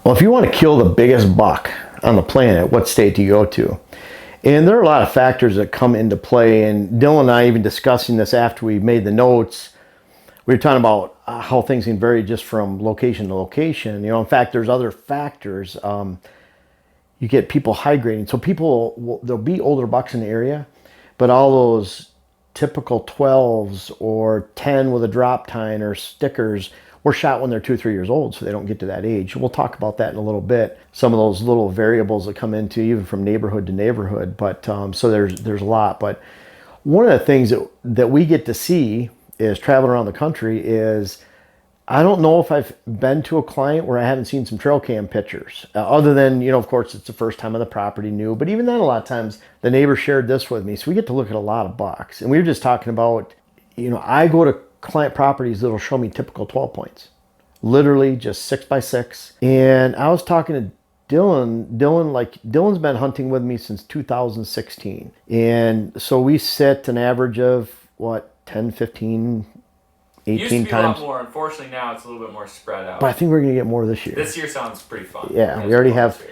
Well, if you want to kill the biggest buck on the planet, what state do you go to? And there are a lot of factors that come into play. And Dylan and I even discussing this after we made the notes. We were talking about how things can vary just from location to location. You know, in fact, there's other factors. You get people high grading. So there'll be older bucks in the area, but all those typical 12s or 10 with a drop tine or stickers were shot when they're 2 or 3 years old, so they don't get to that age. We'll talk about that in a little bit. Some of those little variables that come into even from neighborhood to neighborhood. But so there's a lot. But one of the things that we get to see is traveling around the country is, I don't know if I've been to a client where I haven't seen some trail cam pictures. Other than, you know, of course, it's the first time on the property new. But even then, a lot of times, the neighbor shared this with me. So we get to look at a lot of bucks. And we were just talking about, you know, I go to client properties that'll show me typical 12 points. Literally just 6x6. And I was talking to Dylan's been hunting with me since 2016. And so we sit an average of, 10, 15, 18 used to be times. A lot more. Unfortunately, now it's a little bit more spread out. But I think we're going to get more this year. This year sounds pretty fun. Yeah, we already have,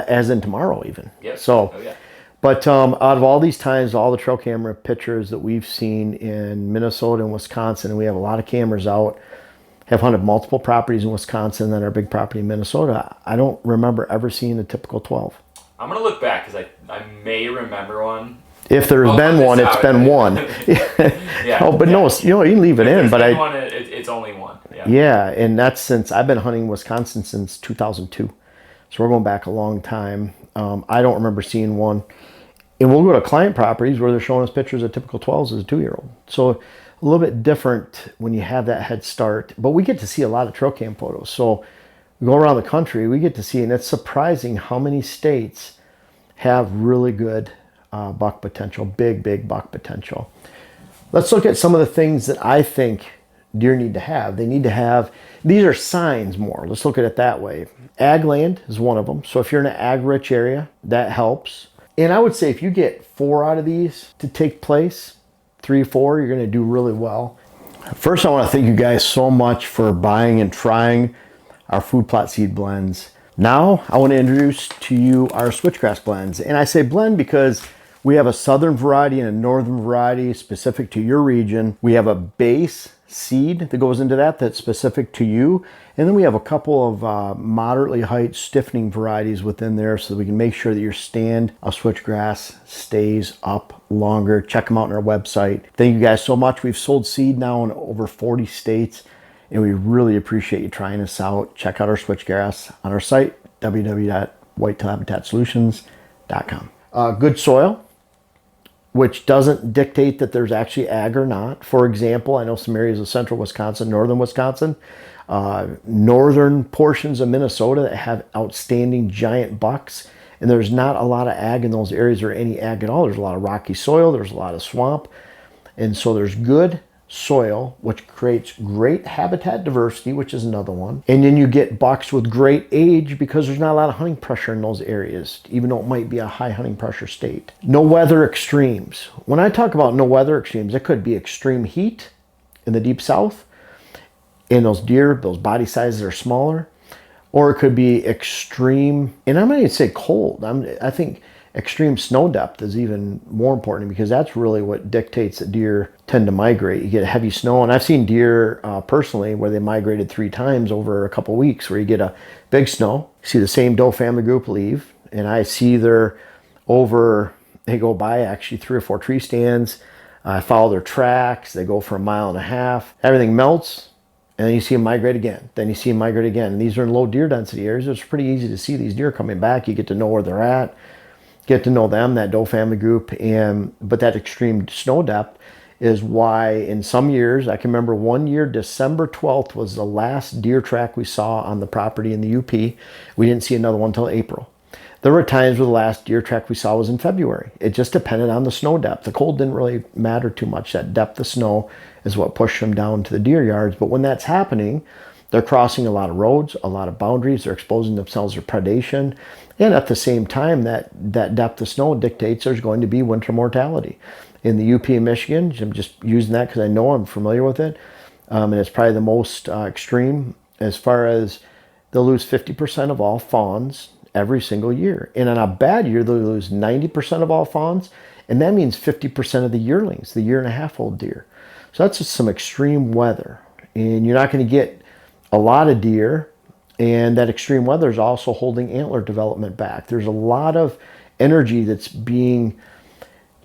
as in tomorrow even. Yep. So, oh, yeah. But out of all these times, all the trail camera pictures that we've seen in Minnesota and Wisconsin, and we have a lot of cameras out, have hunted multiple properties in Wisconsin and our big property in Minnesota, I don't remember ever seeing a typical 12. I'm going to look back because I may remember one. If there's been one, it's been one. Yeah. Oh, but no, you know, you can leave it in. But it's only one. Yeah. Yeah, and that's since I've been hunting Wisconsin since 2002. So we're going back a long time. I don't remember seeing one. And we'll go to client properties where they're showing us pictures of typical 12s as a 2-year-old. So a little bit different when you have that head start. But we get to see a lot of trail cam photos. So we go around the country, we get to see, and it's surprising how many states have really good buck potential, big buck potential. Let's look at some of the things that I think deer need to have. They need to have, these are signs more. Let's look at it that way. Ag land is one of them. So if you're in an ag-rich area, that helps. And I would say if you get 4 out of these to take place, 3, 4, you're going to do really well. First, I want to thank you guys so much for buying and trying our food plot seed blends. Now, I want to introduce to you our Switchgrass Blends. And I say blend because we have a southern variety and a northern variety specific to your region. We have a base seed that goes into that's specific to you. And then we have a couple of moderately height stiffening varieties within there so that we can make sure that your stand of switchgrass stays up longer. Check them out on our website. Thank you guys so much. We've sold seed now in over 40 states, and we really appreciate you trying us out. Check out our switchgrass on our site, www.whitetailhabitatsolutions.com. Good soil, which doesn't dictate that there's actually ag or not. For example, I know some areas of central Wisconsin, northern Wisconsin, northern portions of Minnesota that have outstanding giant bucks, and there's not a lot of ag in those areas or any ag at all. There's a lot of rocky soil, there's a lot of swamp, and so there's good soil, which creates great habitat diversity, which is another one. And then you get bucks with great age because there's not a lot of hunting pressure in those areas, even though it might be a high hunting pressure state. No weather extremes. When I talk about no weather extremes, it could be extreme heat in the deep south, and those deer, those body sizes are smaller, or it could be extreme, and I'm not even say cold. I think extreme snow depth is even more important because that's really what dictates that deer tend to migrate. You get heavy snow, and I've seen deer personally where they migrated 3 times over a couple weeks, where you get a big snow, you see the same doe family group leave, and I see they go by actually 3 or 4 tree stands. I follow their tracks. They go for a mile and a half. Everything melts, and then you see them migrate again. Then you see them migrate again. And these are in low deer density areas. It's pretty easy to see these deer coming back. You get to know where they're at, get to know them, that doe family group. But that extreme snow depth is why in some years, I can remember one year, December 12th was the last deer track we saw on the property in the UP. We didn't see another one until April. There were times where the last deer track we saw was in February. It just depended on the snow depth. The cold didn't really matter too much. That depth of snow is what pushed them down to the deer yards. But when that's happening, they're crossing a lot of roads, a lot of boundaries. They're exposing themselves to predation. And at the same time, that depth of snow dictates there's going to be winter mortality. In the UP in Michigan, I'm just using that because I know I'm familiar with it. And it's probably the most extreme as far as they'll lose 50% of all fawns every single year. And on a bad year, they'll lose 90% of all fawns. And that means 50% of the yearlings, the 1.5-year-old deer. So that's just some extreme weather. And you're not going to get a lot of deer. And that extreme weather is also holding antler development back. There's a lot of energy that's being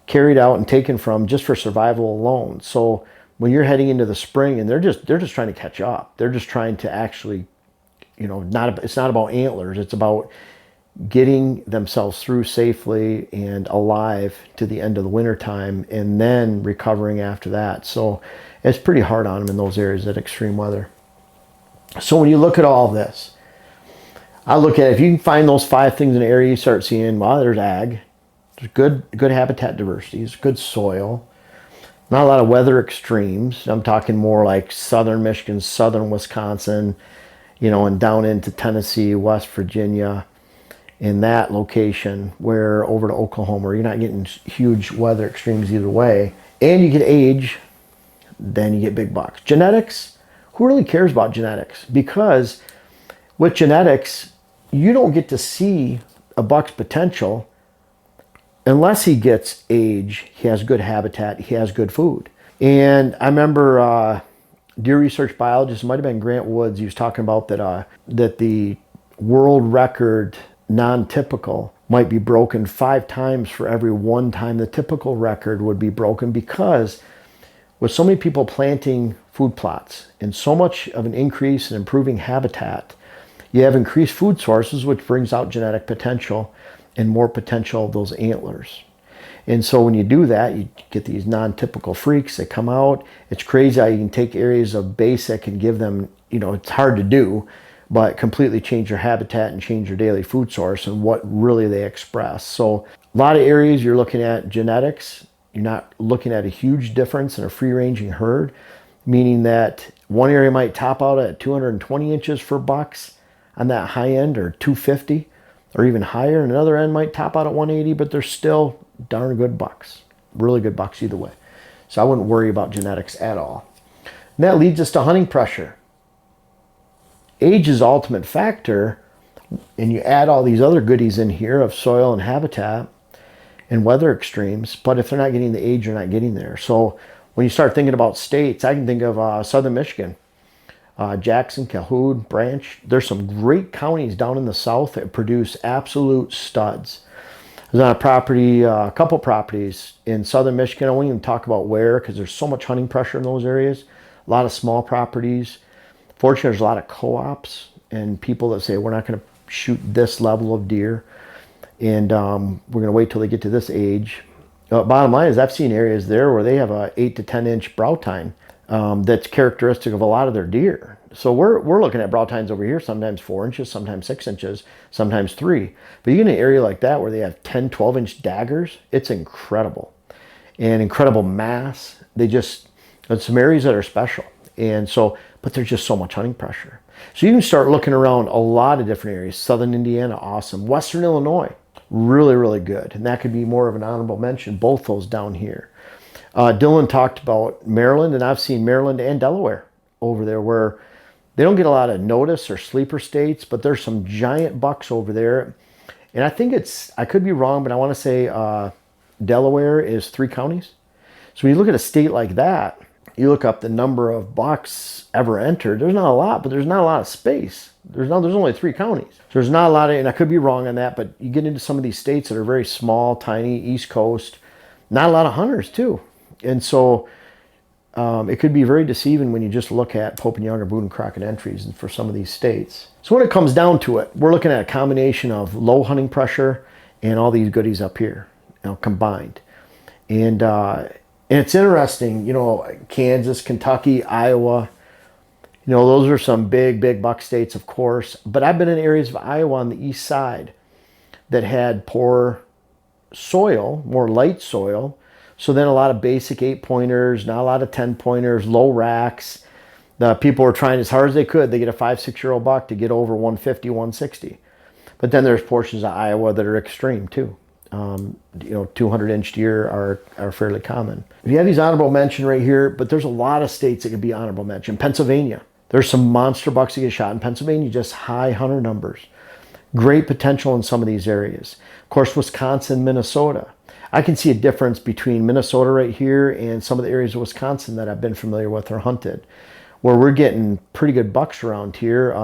carried out and taken from just for survival alone. So when you're heading into the spring, and they're just trying to catch up. They're just trying to actually, it's not about antlers. It's about getting themselves through safely and alive to the end of the winter time, and then recovering after that. So it's pretty hard on them in those areas, that extreme weather. So when you look at all this, I look at it, if you can find those 5 things in an area, you start seeing, well, there's ag, there's good habitat diversity, there's good soil, not a lot of weather extremes. I'm talking more like southern Michigan, southern Wisconsin, and down into Tennessee, West Virginia, in that location, where over to Oklahoma, you're not getting huge weather extremes either way. And you get age, then you get big bucks. Genetics, who really cares about genetics? Because with genetics, you don't get to see a buck's potential unless he gets age, he has good habitat, he has good food. And I remember deer research biologist, might have been Grant Woods, he was talking about that the world record non-typical might be broken 5 times for every 1 time the typical record would be broken, because with so many people planting food plots and so much of an increase in improving habitat, you have increased food sources, which brings out genetic potential and more potential of those antlers. And so when you do that, you get these non-typical freaks that come out. It's crazy how you can take areas of basic and give them, it's hard to do, but completely change your habitat and change your daily food source and what really they express. So a lot of areas you're looking at genetics. You're not looking at a huge difference in a free-ranging herd, meaning that one area might top out at 220 inches for bucks on that high end, or 250 or even higher, and another end might top out at 180, but they're still darn good bucks, really good bucks either way. So I wouldn't worry about genetics at all. And that leads us to hunting pressure. Age is the ultimate factor, and you add all these other goodies in here of soil and habitat and weather extremes, but if they're not getting the age, you're not getting there. So when you start thinking about states, I can think of southern Michigan, Jackson, Calhoun, Branch. There's some great counties down in the south that produce absolute studs. There's on a property, a couple properties in southern Michigan. I won't even talk about where, because there's so much hunting pressure in those areas. A lot of small properties. Fortunately, there's a lot of co-ops and people that say, we're not going to shoot this level of deer, and we're going to wait till they get to this age. Bottom line is, I've seen areas there where they have a 8 to 10 inch brow tine that's characteristic of a lot of their deer. So we're looking at brow tines over here, sometimes 4 inches, sometimes 6 inches, sometimes 3. But you get in an area like that where they have 10, 12 inch daggers, it's incredible. And incredible mass. There's some areas that are special. And so, but there's just so much hunting pressure. So you can start looking around a lot of different areas. Southern Indiana, awesome. Western Illinois, really, really good. And that could be more of an honorable mention, both those down here. Dylan talked about Maryland, and I've seen Maryland and Delaware over there where they don't get a lot of notice or sleeper states, but there's some giant bucks over there. And I think I could be wrong, but I want to say Delaware is 3 counties. So when you look at a state like that, you look up the number of bucks ever entered. There's not a lot, but there's not a lot of space. There's only 3 counties. So there's not a lot of, and I could be wrong on that, but you get into some of these states that are very small, tiny, East Coast, not a lot of hunters too. And so it could be very deceiving when you just look at Pope and Young or Boone and Crockett entries for some of these states. So when it comes down to it, we're looking at a combination of low hunting pressure and all these goodies up here, combined. And it's interesting, Kansas, Kentucky, Iowa, those are some big buck states, of course. But I've been in areas of Iowa on the east side that had poor soil, more light soil. So then a lot of basic 8-pointers, not a lot of 10-pointers, low racks. The people were trying as hard as they could. They get a 5-6-year-old buck to get over 150, 160. But then there's portions of Iowa that are extreme too. 200-inch deer are fairly common. You have these honorable mention right here, but there's a lot of states that could be honorable mention. Pennsylvania, There's some monster bucks that get shot in Pennsylvania, just high hunter numbers. Great potential in some of these areas. Of course, Wisconsin, Minnesota. I can see a difference between Minnesota right here and some of the areas of Wisconsin that I've been familiar with or hunted, where we're getting pretty good bucks around here.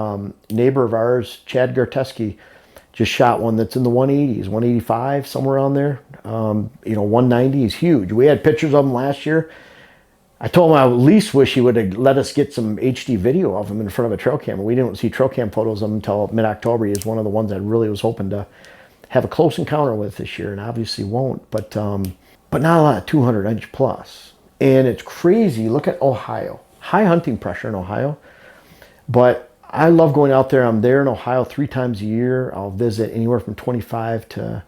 Neighbor of ours, Chad Garteski, just shot one that's in the 180s, 185, somewhere around there. 190 is huge. We had pictures of him last year. I told him I at least wish he would have let us get some HD video of him in front of a trail camera. We didn't see trail cam photos of him until mid-October. He is one of the ones I really was hoping to have a close encounter with this year, and obviously won't. But not a lot of 200-inch plus. And it's crazy. Look at Ohio. High hunting pressure in Ohio. But I love going out there. I'm there in Ohio 3 times a year. I'll visit anywhere from 25 to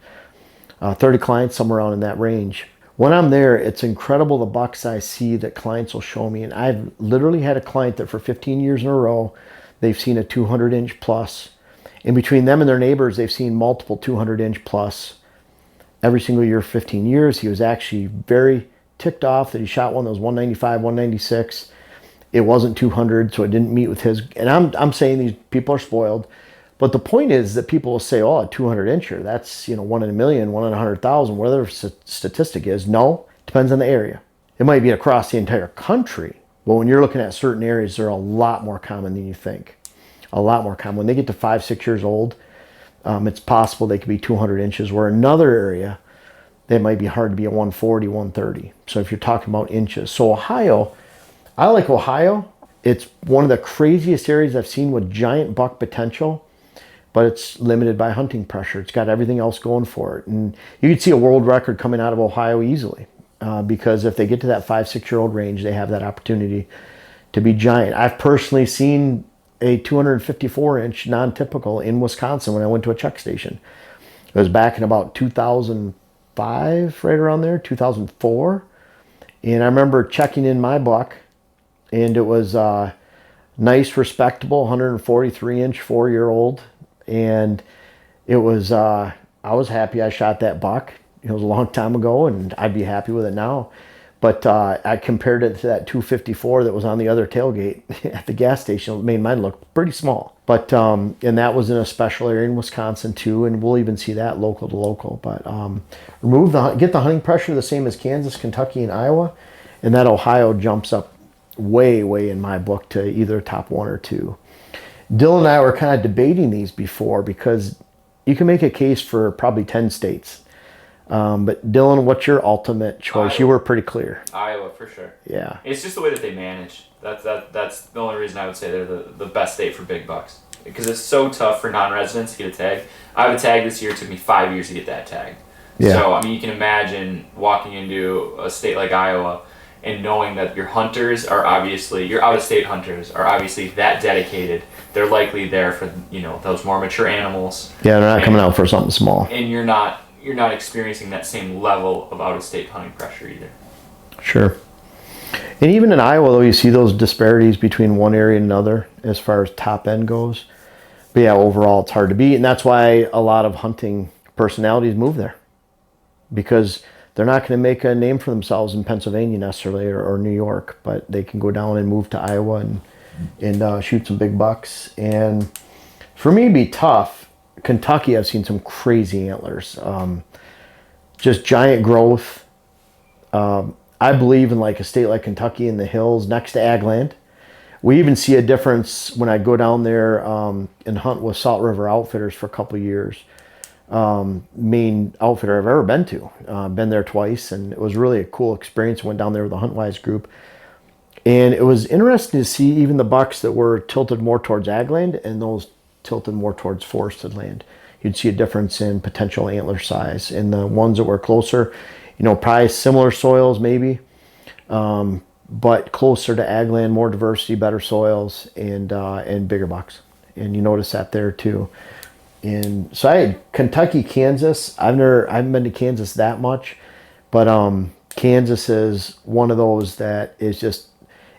30 clients, somewhere around in that range. When I'm there, it's incredible the bucks I see that clients will show me. And I've literally had a client that for 15 years in a row, they've seen a 200-inch plus. In between them and their neighbors, they've seen multiple 200-inch plus every single year for 15 years. He was actually very ticked off that he shot one that was 195, 196. It wasn't 200, so it didn't meet with his. And I'm saying these people are spoiled. But the point is that people will say, oh, a 200-incher, that's 1 in a million, 1 in 100,000, whatever statistic is. No, depends on the area. It might be across the entire country, but when you're looking at certain areas, they're a lot more common than you think. A lot more common. When they get to 5, 6 years old, it's possible they could be 200 inches, where another area, they might be hard to be a 140, 130. So if you're talking about inches. So Ohio, I like Ohio. It's one of the craziest areas I've seen with giant buck potential, but it's limited by hunting pressure. It's got everything else going for it. And you could see a world record coming out of Ohio easily because if they get to that 5, 6-year-old range, they have that opportunity to be giant. I've personally seen a 254-inch non-typical in Wisconsin when I went to a check station. It was back in about 2005, right around there, 2004. And I remember checking in my buck, and it was nice, respectable, 143-inch, 4-year-old. And it was, I was happy I shot that buck. It was a long time ago, and I'd be happy with it now. But I compared it to that 254 that was on the other tailgate at the gas station. It made mine look pretty small. But, and that was in a special area in Wisconsin too, and we'll even see that local to local. But get the hunting pressure the same as Kansas, Kentucky, and Iowa, and that Ohio jumps up way, way in my book to either top 1 or 2. Dylan and I were kind of debating these before because you can make a case for probably 10 states. But Dylan, what's your ultimate choice? Iowa. You were pretty clear. Iowa, for sure. Yeah. It's just the way that they manage. That's the only reason I would say they're the best state for big bucks. Because it's so tough for non-residents to get a tag. I have a tag this year. It took me 5 years to get that tag. Yeah. So, I mean, you can imagine walking into a state like Iowa and knowing that your hunters are obviously, your out-of-state hunters are obviously that dedicated. They're likely there for, those more mature animals. Yeah, they're not coming out for something small. And you're not experiencing that same level of out-of-state hunting pressure either. Sure. And even in Iowa, though, you see those disparities between one area and another as far as top end goes. But yeah, overall, it's hard to beat. And that's why a lot of hunting personalities move there. Because they're not going to make a name for themselves in Pennsylvania necessarily or New York. But they can go down and move to Iowa and shoot some big bucks. And for me, it'd be tough. Kentucky, I've seen some crazy antlers. Just giant growth. I believe in like a state like Kentucky in the hills next to ag land. We even see a difference when I go down there and hunt with Salt River Outfitters for a couple of years. Main outfitter I've ever been to. Been there twice, and it was really a cool experience. Went down there with the HuntWise group. And it was interesting to see even the bucks that were tilted more towards ag land and those tilted more towards forested land. You'd see a difference in potential antler size. And the ones that were closer, probably similar soils maybe, but closer to ag land, more diversity, better soils, and bigger bucks. And you notice that there too. And so I had Kentucky, Kansas. I haven't been to Kansas that much, but Kansas is one of those that is just,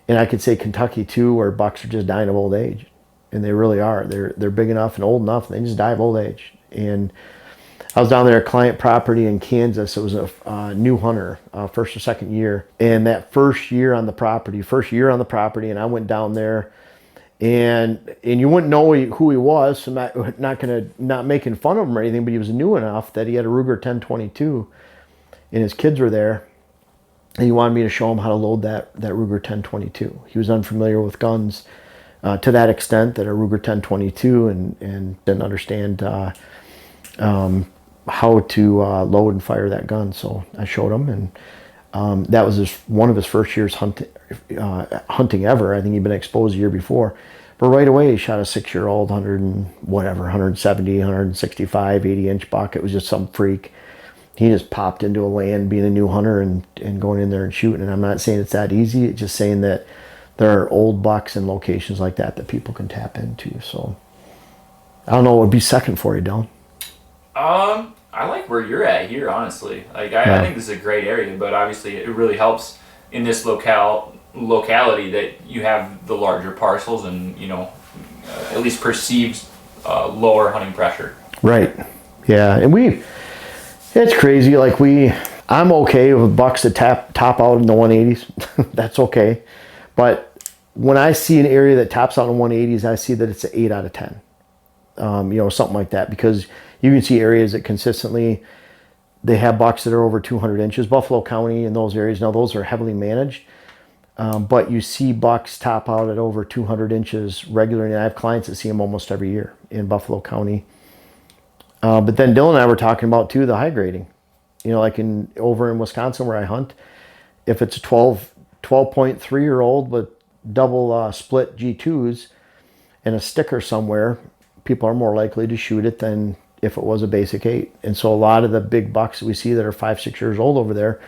and I could say Kentucky too, where bucks are just dying of old age. And they really are. They're big enough and old enough, and they just die of old age. And I was down there at client property in Kansas. It was a new hunter, first or second year. And that first year on the property, and I went down there, And you wouldn't know who he was, so not making fun of him or anything, but he was new enough that he had a Ruger 1022, and his kids were there, and he wanted me to show him how to load that Ruger 1022. He was unfamiliar with guns to that extent, that a Ruger 1022, and didn't understand how to load and fire that gun. So I showed him, and that was one of his first years hunting ever. I think he'd been exposed the year before. But right away, he shot a 6-year-old 170, 165, 80-inch buck. It was just some freak. He just popped into a land being a new hunter and going in there and shooting. And I'm not saying it's that easy. It's just saying that there are old bucks and locations like that people can tap into. So I don't know what would be second for you, Dylan. I like where you're at here, honestly. Like, I think this is a great area, but obviously it really helps in this locality that you have the larger parcels and, at least perceived lower hunting pressure. Right. Yeah. And it's crazy. Like I'm okay with bucks that top out in the 180s. That's okay. But when I see an area that tops out in the 180s, I see that it's an 8 out of 10. Something like that, because you can see areas that consistently, they have bucks that are over 200 inches. Buffalo County and those areas, now those are heavily managed, but you see bucks top out at over 200 inches regularly. And I have clients that see them almost every year in Buffalo County. But then Dylan and I were talking about too, the high grading, like over in Wisconsin where I hunt, if it's a 12.3-year-old with double split G2s and a sticker somewhere, people are more likely to shoot it than if it was a basic 8. And so a lot of the big bucks that we see that are 5-6 years old over there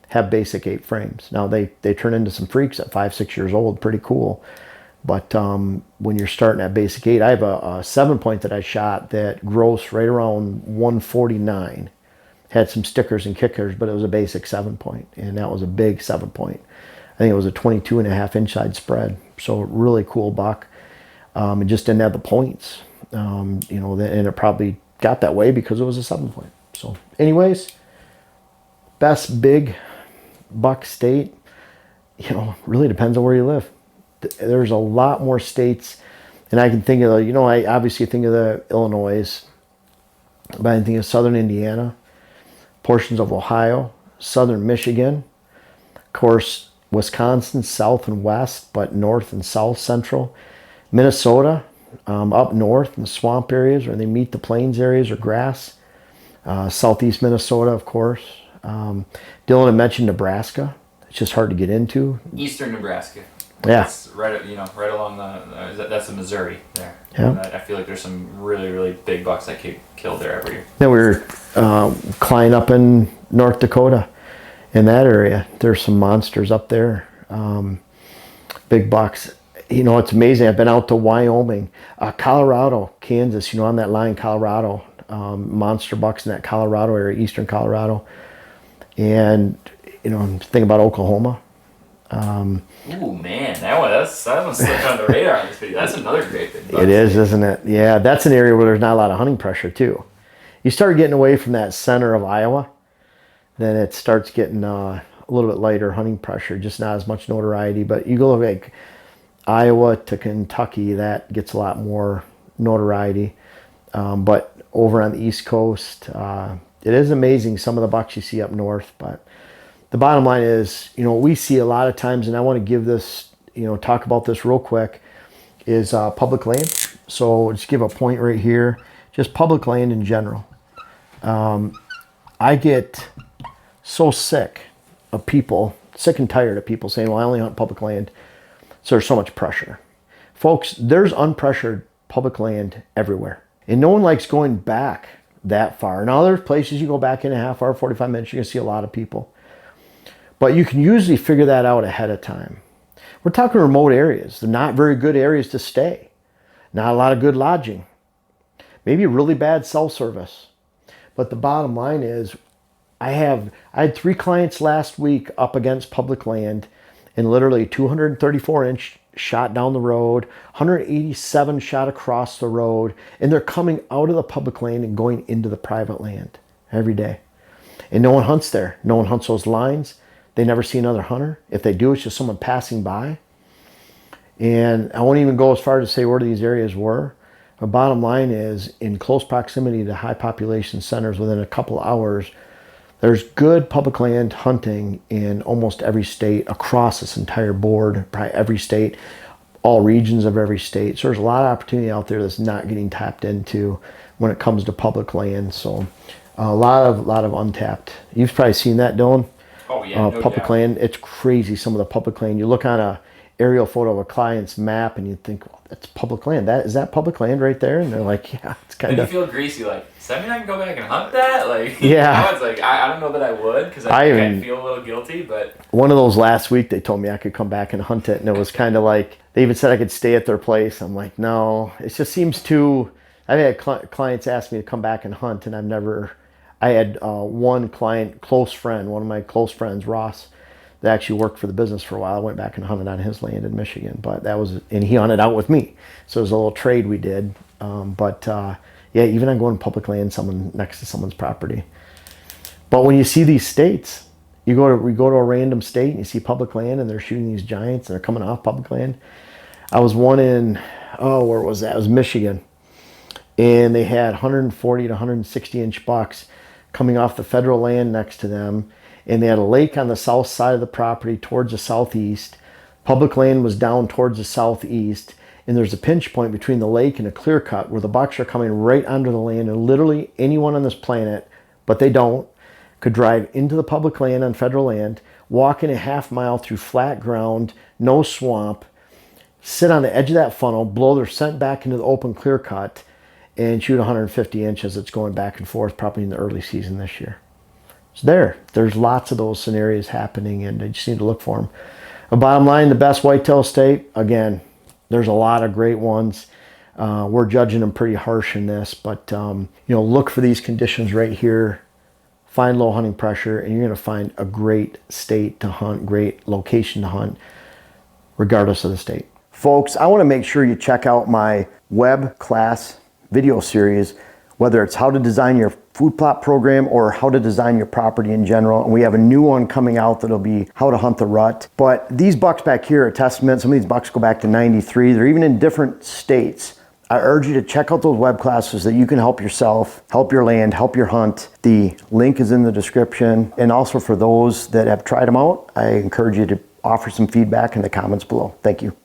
have basic 8 frames. Now they turn into some freaks at 5-6 years old, pretty cool. But when you're starting at basic 8, I have a 7-point that I shot that grossed right around 149. Had some stickers and kickers, but it was a basic 7-point, and that was a big 7-point. I think it was a 22.5 inside spread. So really cool buck. It just didn't have the points. And it probably got that way because it was a 7-point. So anyways, best big buck state, really depends on where you live. There's a lot more states, and I can think of I obviously think of the Illinois, but I think of southern Indiana, portions of Ohio, southern Michigan, of course Wisconsin, south and west, but north and south central, Minnesota, up north in the swamp areas where they meet the plains areas or grass. Southeast Minnesota, of course. Dylan had mentioned Nebraska. It's just hard to get into. Eastern Nebraska. Yeah. It's right along that's the Missouri there. Yeah. I feel like there's some really, really big bucks that get killed there every year. Then we were climbing up in North Dakota in that area. There's some monsters up there. Big bucks. It's amazing. I've been out to Wyoming, Colorado, Kansas, on that line, Colorado, monster bucks in that Colorado area, eastern Colorado. And, think about Oklahoma. Ooh, man, that one slipped on the radar on this video. That's another great thing. It is, isn't it? Yeah, that's an area where there's not a lot of hunting pressure, too. You start getting away from that center of Iowa, then it starts getting a little bit lighter hunting pressure, just not as much notoriety. But you go like Iowa to Kentucky, that gets a lot more notoriety. But over on the East Coast, it is amazing some of the bucks you see up north. But the bottom line is, we see a lot of times, and I want to give this, talk about this real quick, is public land. So just give a point right here, just public land in general. I get so sick and tired of people saying, well, I only hunt public land. So there's so much pressure. Folks, there's unpressured public land everywhere. And no one likes going back that far. Now there's places you go back in a half hour, 45 minutes, you're going to see a lot of people. But you can usually figure that out ahead of time. We're talking remote areas. They're not very good areas to stay. Not a lot of good lodging. Maybe really bad cell service. But the bottom line is, I had 3 clients last week up against public land, and literally 234-inch shot down the road, 187 shot across the road, and they're coming out of the public land and going into the private land every day. And no one hunts there. No one hunts those lines. They never see another hunter. If they do, it's just someone passing by. And I won't even go as far to say where these areas were. The bottom line is, in close proximity to high population centers within a couple hours, there's good public land hunting in almost every state across this entire board, probably every state, all regions of every state. So there's a lot of opportunity out there that's not getting tapped into when it comes to public land. So a lot of untapped. You've probably seen that, Dylan. Oh yeah, no Public doubt. land. It's crazy. Some of the public land. You look on a aerial photo of a client's map and you think, well, that's public land. Is that public land right there? And they're like, yeah, it's kind Then you of. feel greasy, like, does that mean I can go back and hunt that? Like, Yeah. now it's like, I don't know that I would, because I think I'd feel a little guilty, but... One of those last week, they told me I could come back and hunt it, and it was kind of like, they even said I could stay at their place. I'm like, no, it just seems too... I've had clients ask me to come back and hunt, and I've never... I had one client, close friend, one of my close friends, Ross, that actually worked for the business for a while. I went back and hunted on his land in Michigan, but that was... And he hunted out with me, so it was a little trade we did. Yeah, even on going public land, next to someone's property. But when you see these states, we go to a random state and you see public land and they're shooting these giants and they're coming off public land. I was one in, where was that? It was Michigan. And they had 140 to 160 inch bucks coming off the federal land next to them. And they had a lake on the south side of the property towards the southeast. Public land was down towards the southeast. And there's a pinch point between the lake and a clear cut where the bucks are coming right onto the land, and literally anyone on this planet, but they don't, could drive into the public land on federal land, walk in a half mile through flat ground, no swamp, sit on the edge of that funnel, blow their scent back into the open clear cut, and shoot 150 inches. It's going back and forth probably in the early season this year. So there's lots of those scenarios happening, and you just need to look for them. But bottom line, the best whitetail state, again, there's a lot of great ones. We're judging them pretty harsh in this, but look for these conditions right here. Find low hunting pressure, and you're going to find a great state to hunt, great location to hunt, regardless of the state. Folks, I want to make sure you check out my web class video series, whether it's how to design your food plot program or how to design your property in general. And we have a new one coming out that'll be how to hunt the rut. But these bucks back here are testament. Some of these bucks go back to 93. They're even in different states. I urge you to check out those web classes so that you can help yourself, help your land, help your hunt. The link is in the description. And also for those that have tried them out, I encourage you to offer some feedback in the comments below. Thank you.